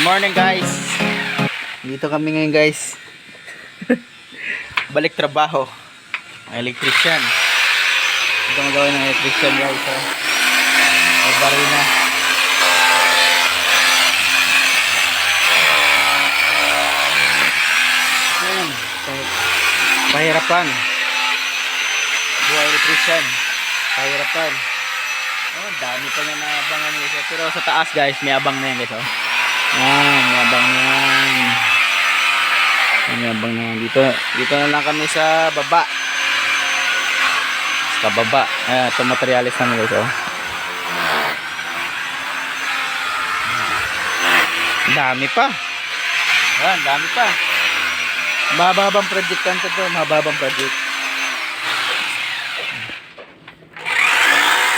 Good morning guys. Dito kami ngayon guys. Balik trabaho. Electrician. Ito magawin ng electrician guys. May baril na. Ayan. Pahirapan. Buhay electrician. Pahirapan. Oh, dami pa na naabangan guys. Pero sa taas guys, may abang na yan guys. Oh. Yan, may abang na yan. May abang na yan. Dito na lang kami sa baba. Sa baba. Ayan, ito materialis namin guys. Oh. Dami pa. Ayan, dami pa. Mahababang project kan ito. Mahababang project.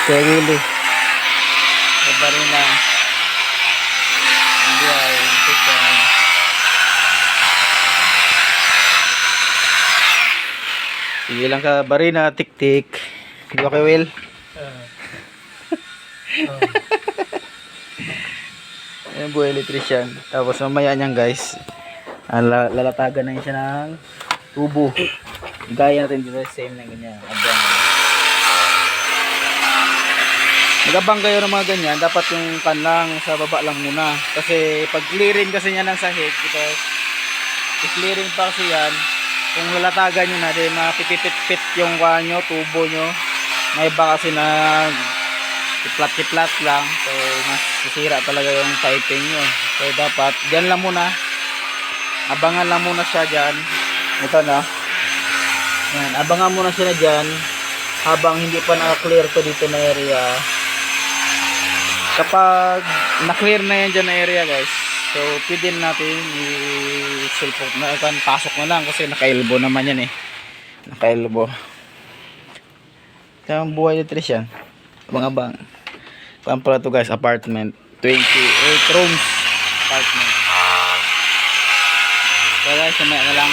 Segili. Iba rin na. Hindi ay. Sige lang ka. Barina. Tik-tik. Di ba kayo, Will? Ayan buhay electrician. Tapos mamaya niyan guys. Lalatagan na siya ng tubo. Gaya natin dito. Same na ganyan. Abang. Magabang kayo ng mga ganyan, dapat yung kanlang sa baba lang muna. Kasi pag clearing kasi niya ng sahig, ito, i-clearing pa kasi yan, kung lalatagan nyo na, di mapipipit-pit yung kanyo, tubo nyo. May iba kasi na kiplat-kiplat lang, so masisira talaga yung piping nyo. So dapat, dyan lang muna, abangan lang muna siya dyan. Ito na, yan, abangan muna siya na dyan, habang hindi pa naka-clear to dito na area. Kapag na-clear na yan dyan na area guys, so pwede natin i-sulpot na, pasok na lang kasi naka-elbow naman yan eh. Naka-elbow. Kaya ang buhay nito yan. Abang-abang. Saan pala ito guys, apartment. 28 rooms apartment. So guys, samaya na lang.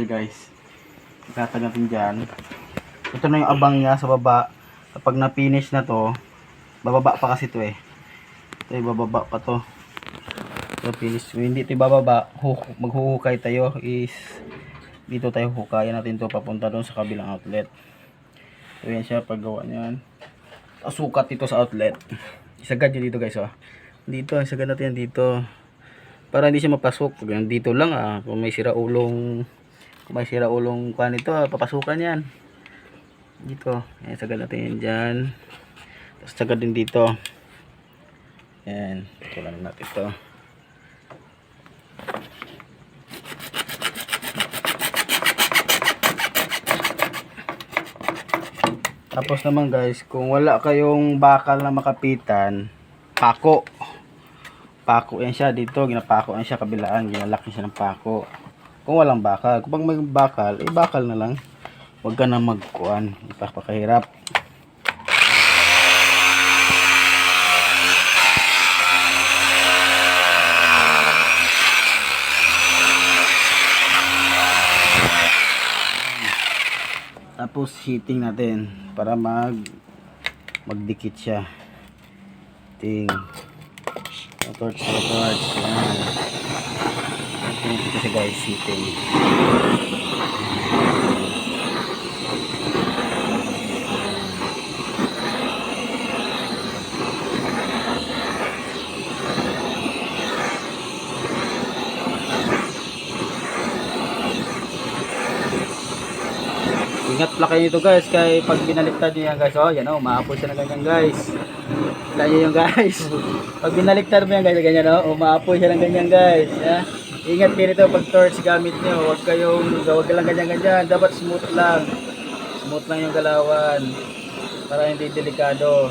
Guys, itatag natin dyan. Ito na yung abang niya sa baba. Kapag na-finish na to, bababa pa kasi to eh. Ito yung bababa pa to. So finish. Hindi ito bababa, maghuhukay tayo is dito tayo hukayan natin to papunta doon sa kabilang outlet. So yan siya paggawa niyan. Sukat dito sa outlet. Isagad nyo dito guys oh. Dito, isagad natin dito. Para hindi siya mapasok. Dito lang kung may siraulong kuan ito, papasukan yan dito. Ayan, sagad natin yan dyan. Tapos sagad din dito. Ayan, tulan natin ito. Tapos naman guys, kung wala kayong bakal na makapitan, pako yan siya dito, ginapako yan siya kabilaan, ginalaki siya ng pako. Kung walang bakal, kung may bakal, bakal na lang. Huwag ka na magkuhan, ipapakahirap. Tapos heating natin para magdikit siya. Ting. Torch. Ito siya guys, heating. Ingat pala kayo nito guys, kaya pag binaliktad nyo yan guys, oh yan oh, maapoy siya na ganyan guys. Kaya nyo yung guys. Pag binaliktad mo yan guys, ganyan oh, maapoy siya na ganyan guys. Yeah? Ingat kayo nito pag torch gamit nyo, huwag ka lang ganyan-ganyan, dapat smooth lang yung galawan para hindi delikado.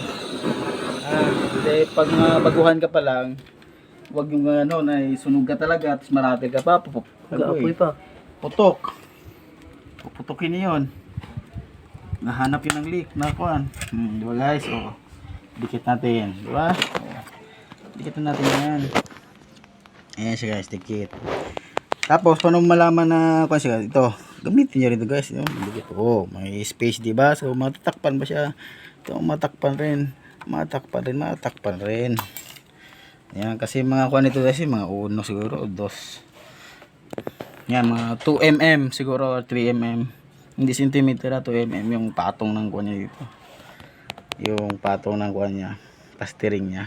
Kasi pag baguhan ka pa lang, huwag yung na sunog ka talaga, tapos maratil ka pa, Apoy pa. Puputukin niyo yun. Nahanap yun ng leak, nakuan. Diba guys, dikit natin, diba? Dikitan natin yan. Ayan siya guys, dikit. Tapos, paano malaman na, kung siya, ito, gamitin nyo rin ito guys. Dikit. Oh, may space, diba? So, matatakpan ba siya? Ito, matakpan rin. Matakpan rin. Ayan, kasi mga kuha nito guys, mga 1 siguro, 2. Yan, mga 2 mm siguro, or 3 mm. Hindi centimeter na 2 mm yung patong ng kuha niya dito. Yung patong ng kuha niya, plastering niya.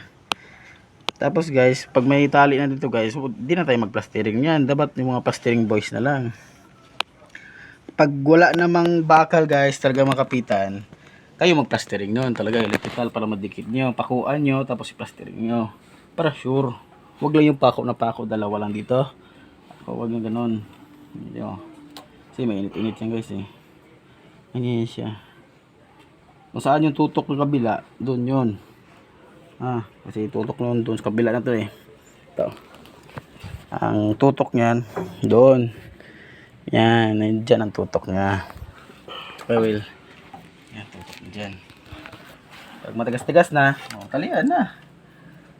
Tapos guys, pag may tali na dito guys, di na tayo mag-plastering yan. Dapat yung mga plastering boys na lang. Pag wala namang bakal guys, talaga makapitan, kayo mag-plastering nun. Talaga electrical para madikit nyo. Pakuan nyo, tapos i-plastering nyo. Para sure. Huwag lang yung pako na pako, dalawa lang dito. Huwag yung ganun. Kasi may init-init yan guys eh. Ganyan siya. Kung saan yung tutok ng kabila, doon yun. Kasi tutok nun doon sa kabila na to eh. Ito. Ang tutok niyan doon. Yan, nandiyan ang tutok niya. Well, yan, tutok niya dyan. Pag matigas-tigas na, talian na.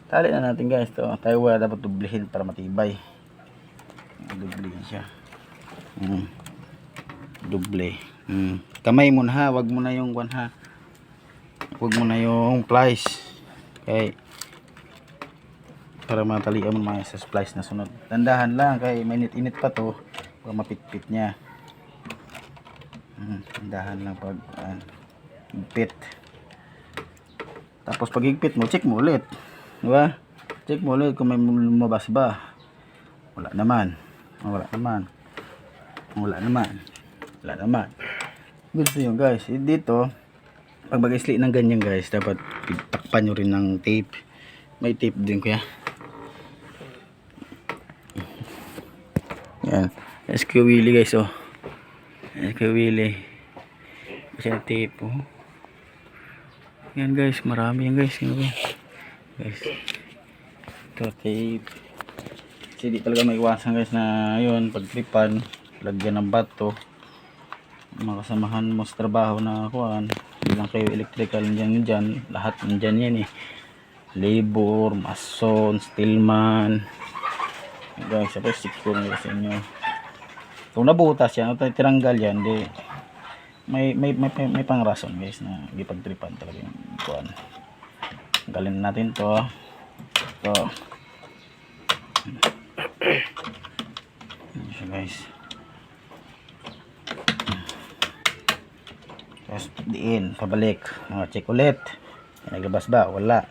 Tali na natin guys. Ito, tayo wala dapat dublihin para matibay. Dublihin siya. Duble. Kamay mo na ha, wag mo na yung one ha. Wag mo na yung plies. Okay. Para matalian mo mga sa splice na sunod. Dandahan lang kay mainit-init pa to. Para mapitpit niya. Dandahan lang pag higpit. Tapos pag higpit mo, check mo ulit. Diba? Check mo ulit kung may lumabas ba. Wala naman. Gusto nyo guys. Dito, pag mag-isli ng ganyan guys, dapat takpan nyo rin ng tape. May tape din kuya. Yan. SQ Willy guys oh. SQ Willy. Kasi tape oh. Yan guys, marami yan guys. Guys. Ito tape. Kasi di talaga maiwasan guys na yun, pagtripan, lagyan ng bato. Mga kasamahan mo sa trabaho na kuhan, hindi lang kayo electrical dyan, lahat nandyan yan eh. Labor, mason, steelman. Guys, sabay secure nila sa inyo. Kung nabutas yan, o tiranggal yan, di, may pangrason guys na ipagtripan talaga yung kuhan. Galin natin to. Ito. Ayan siya guys. Tapos diin, pabalik. Check ulit. Naglabas ba? Wala.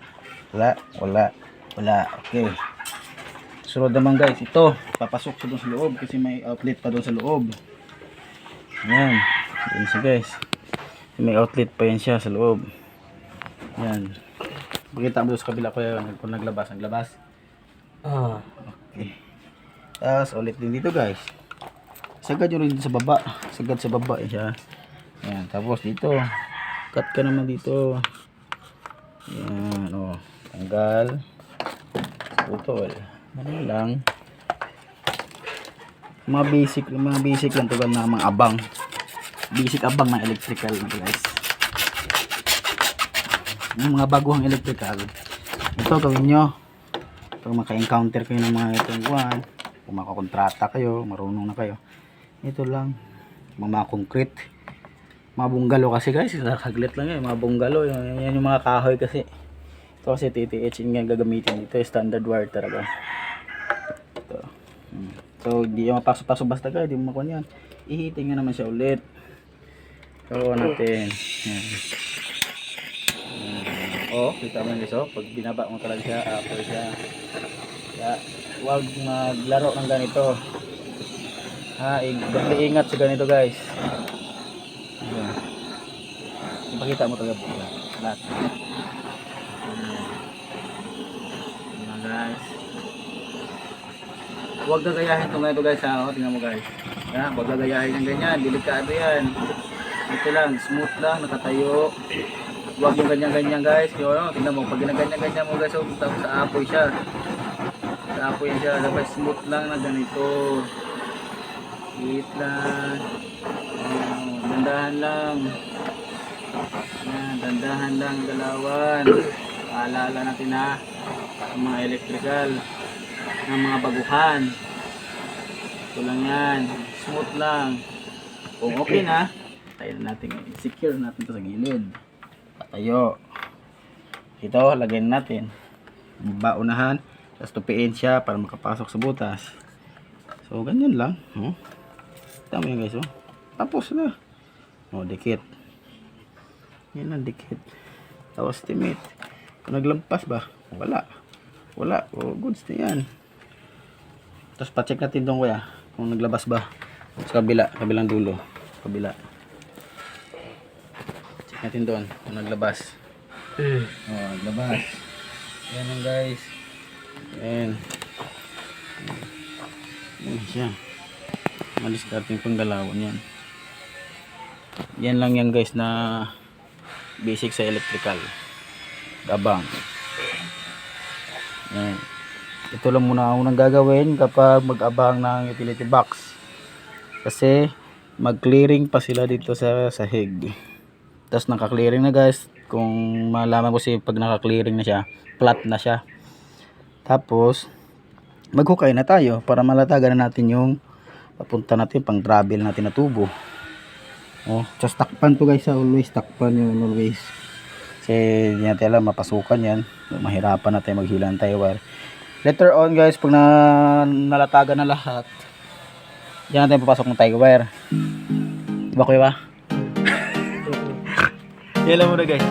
Okay. Sunod naman guys, ito. Papasok siya doon sa loob kasi may outlet pa doon sa loob. Ayan. Ayan siya guys. May outlet pa yan siya sa loob. Ayan. Pakita mo doon sa kabila ko yan. Kung naglabas. Okay. Tapos ulit din dito guys. Sagad yun rin sa baba. Sagad sa baba siya. Ayan, tapos dito cut ka naman dito. Ayan, tanggal putol. Ano lang, mga basic lang to na mga abang, basic abang ng electrical guys. Yung mga baguhang electrical, ito gawin nyo pag maka-encounter kayo ng mga itong buwan, kung makakontrata kayo, marunong na kayo. Ito lang, mga concrete, mga bungalo kasi guys, nakaglit lang yan, mga bungalo, yan yung mga kahoy kasi. Ito kasi TTH yung gagamitin dito, standard wire talaga. Ito. So, hindi yung mapasok-pasok basta ka, hindi mo makuha yan. Ihiting nga naman siya ulit. So, natin. Kita mo guys, pag binaba mo talaga siya, after siya. Kaya, huwag maglaro ng ganito. Ingat sa ganito guys. Ipakita mo talaga lahat. Guys, huwag gagayahin itong ganito guys ha. Tingnan mo guys, huwag gagayahin ng ganyan, delikado yan. Ito lang, smooth lang, nakatayo. Huwag yung ganyan-ganyan guys. Tingnan mo, pag ginaganyan-ganyan mo guys, tapos sa apoy siya. Sa apoy siya, dapat smooth lang na ganito. Hit lang. Dandahan lang. Dandahan lang, galawan. paalala natin na ang mga electrical ng mga baguhan. Ito lang yan, smooth lang. Kung okay na, tayo na natin, secure natin ito sa gilid. Patayo. Ito, lagyan natin. Baunahan, tapos tupiin siya para makapasok sa butas. So, ganyan lang. Tama yan guys, tapos na. Dikit. Yan ang dikit. Tapos timit. Kung naglampas ba? Wala. Goods na yan. Tapos pa-check natin doon kuya. Kung naglabas ba. Sa kabila. Kabilang dulo. Kabila. Check natin doon. Kung naglabas. Naglabas. Yan lang guys. Yan. Yan siya. Madiskarte yung panggalawan yan. Yan lang yan guys na basic sa electrical. Abang. Yan. Ito lang muna ang unang gagawin kapag mag-abang ng utility box. Kasi mag-clearing pa sila dito sa sahig. Tapos naka-clearing na guys. Kung malaman ko pag naka-clearing na siya, flat na siya. Tapos maghukay na tayo para malatagan na natin yung papunta natin pang travel natin na tubo. Just takpan to guys, always takpan yun, always. Kasi hindi natin alam, mapasukan yan. Mahirapan natin maghila ng tie wire. Later on guys, pag nalatagan na lahat, diyan natin papasok ng tie wire. Diba kuya ba? Yan lang muna guys.